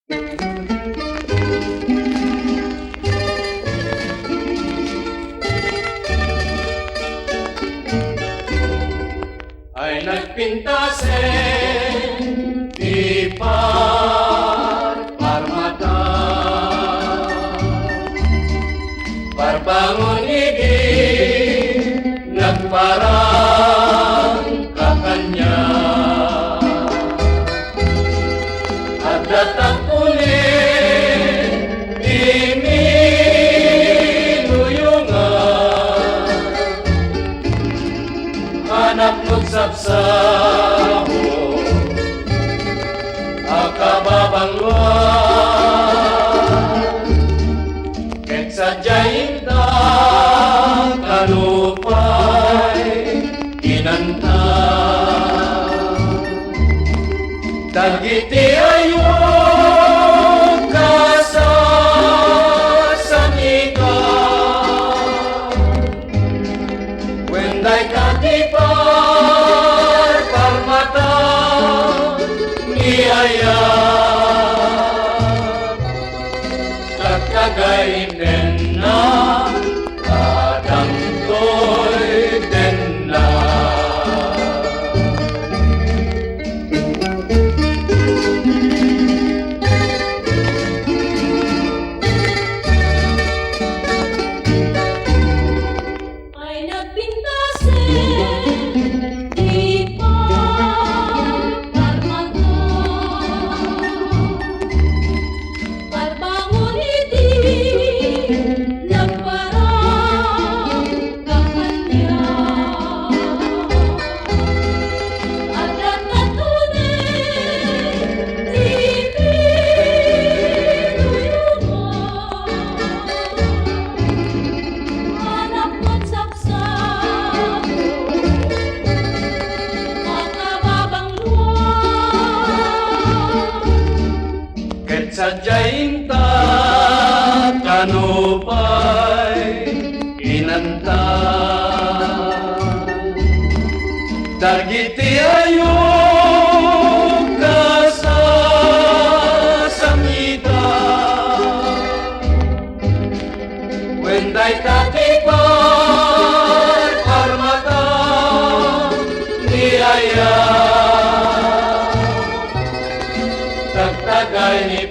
Ay nagpintasin di parmata, parbangon ibig nagparang kakanya, at datang ulit di minuyungan, anak magsapsaho akababangluan, ket sadyay inta kalupay kinanta, dagiti ayo kasasanika, wenday katipar parmata niaya, kakagainen na kadang ko'y den na. Ay nagpintasin di parmata, parbangon ibig nagparang kakanya, at nagkatuloy di pinuyungan, anak magsapsako akababangluan, Ket sadyay inta kanupay inanta, dagiti ayo kasasamita, wenday katipar parmata niaya, tagtagay ni